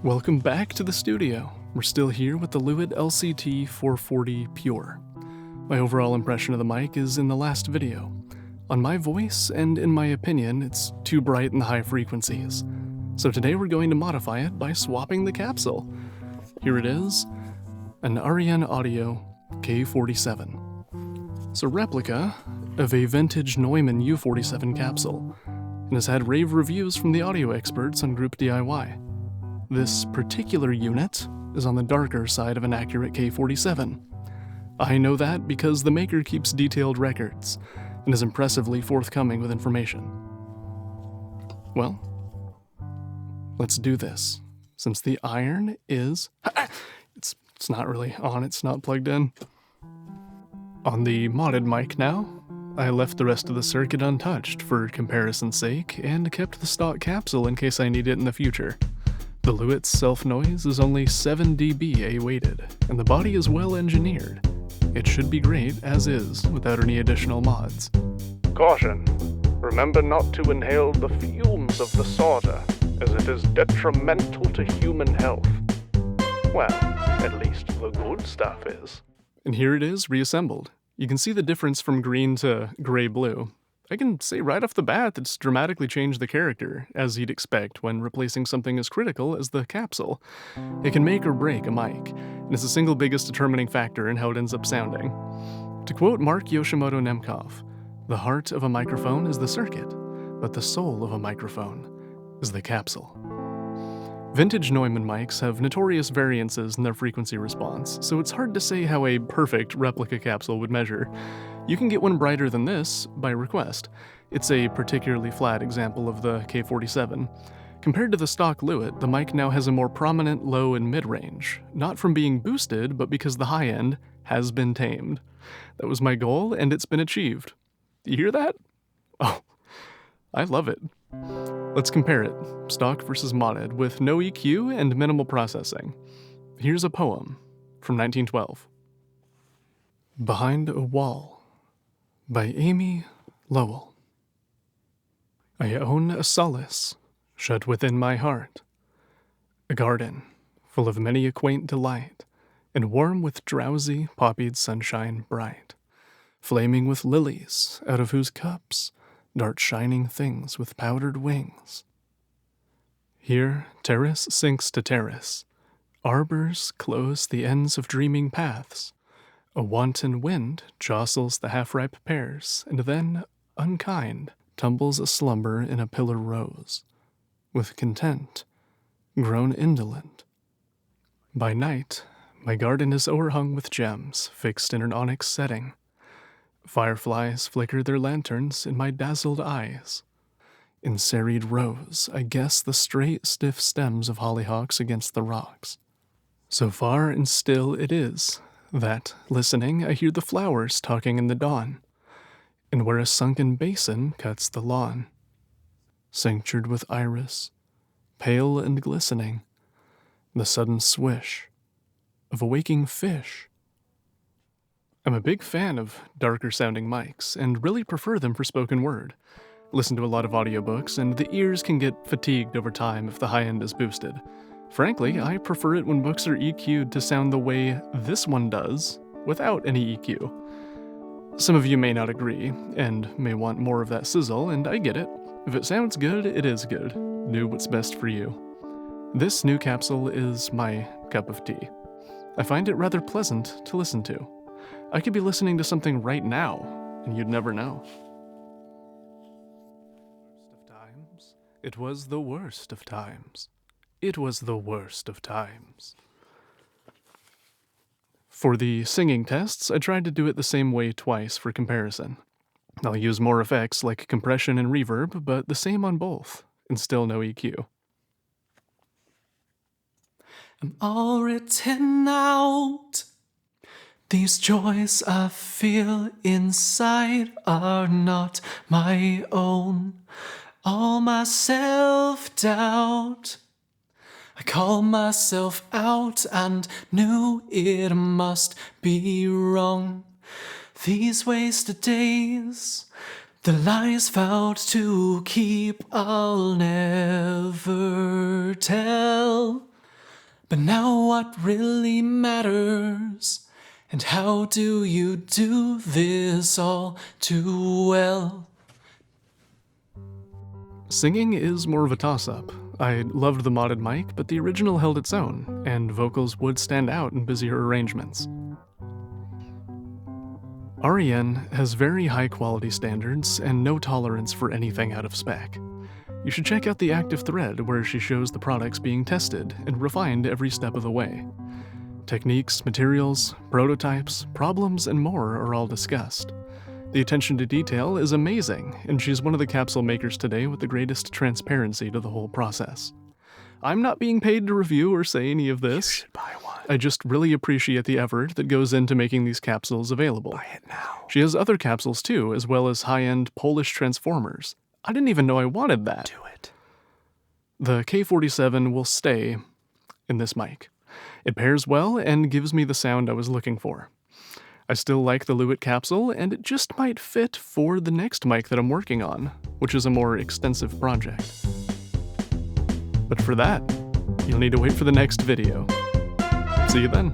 Welcome back to the studio. We're still here with the Lewitt LCT 440 Pure. My overall impression of the mic is in the last video. On my voice, and in my opinion, it's too bright in the high frequencies. So today we're going to modify it by swapping the capsule. Here it is, an Arienne Audio K47. It's a replica of a vintage Neumann U47 capsule, and has had rave reviews from the audio experts on Group DIY. This particular unit is on the darker side of an accurate K47. I know that because the maker keeps detailed records and is impressively forthcoming with information. Well, let's do this. Since the iron is... It's not really on, it's not plugged in. On the modded mic now, I left the rest of the circuit untouched for comparison's sake and kept the stock capsule in case I need it in the future. The Lewitt's self-noise is only 7 dB A-weighted, and the body is well engineered. It should be great as is, without any additional mods. Caution! Remember not to inhale the fumes of the solder, as it is detrimental to human health. Well, at least the good stuff is. And here it is, reassembled. You can see the difference from green to gray-blue. I can say right off the bat it's dramatically changed the character, as you'd expect when replacing something as critical as the capsule. It can make or break a mic, and is the single biggest determining factor in how it ends up sounding. To quote Mark Yoshimoto Nemkov, "The heart of a microphone is the circuit, but the soul of a microphone is the capsule." Vintage Neumann mics have notorious variances in their frequency response, so it's hard to say how a perfect replica capsule would measure. You can get one brighter than this by request. It's a particularly flat example of the K47. Compared to the stock Lewitt, the mic now has a more prominent low and mid-range, not from being boosted, but because the high end has been tamed. That was my goal, and it's been achieved. You hear that? Oh, I love it. Let's compare it, stock versus modded, with no EQ and minimal processing. Here's a poem from 1912. Behind a Wall by Amy Lowell. I own a solace shut within my heart, a garden full of many a quaint delight, and warm with drowsy poppied sunshine bright, flaming with lilies out of whose cups dart shining things with powdered wings. Here terrace sinks to terrace, arbors close the ends of dreaming paths, a wanton wind jostles the half-ripe pears, and then, unkind, tumbles a slumber in a pillar rose, with content, grown indolent. By night, my garden is o'erhung with gems fixed in an onyx setting. Fireflies flicker their lanterns in my dazzled eyes. In serried rows, I guess the straight, stiff stems of hollyhocks against the rocks. So far and still it is, that, listening, I hear the flowers talking in the dawn, and where a sunken basin cuts the lawn, cinctured with iris, pale and glistening, the sudden swish of a waking fish. I'm a big fan of darker-sounding mics, and really prefer them for spoken word. Listen to a lot of audiobooks, and the ears can get fatigued over time if the high end is boosted. Frankly, I prefer it when books are EQ'd to sound the way this one does, without any EQ. Some of you may not agree, and may want more of that sizzle, and I get it. If it sounds good, it is good. Do what's best for you. This new capsule is my cup of tea. I find it rather pleasant to listen to. I could be listening to something right now, and you'd never know. It was the worst of times. It was the worst of times. For the singing tests, I tried to do it the same way twice for comparison. I'll use more effects like compression and reverb, but the same on both, and still no EQ. I'm all written out. These joys I feel inside are not my own. All my self-doubt, I called myself out and knew it must be wrong. These wasted days, the lies vowed to keep, I'll never tell. what really matters? And how do you do this all too well? Singing is more of a toss-up. I loved the modded mic, but the original held its own, and vocals would stand out in busier arrangements. Arienne has very high quality standards and no tolerance for anything out of spec. You should check out the active thread where she shows the products being tested and refined every step of the way. Techniques, materials, prototypes, problems, and more are all discussed. The attention to detail is amazing, and she's one of the capsule makers today with the greatest transparency to the whole process. I'm not being paid to review or say any of this. You should buy one. I just really appreciate the effort that goes into making these capsules available. Buy it now. She has other capsules too, as well as high-end Polish transformers. I didn't even know I wanted that. Do it. The K47 will stay in this mic. It pairs well and gives me the sound I was looking for. I still like the Lewitt capsule, and it just might fit for the next mic that I'm working on, which is a more extensive project. But for that, you'll need to wait for the next video. See you then.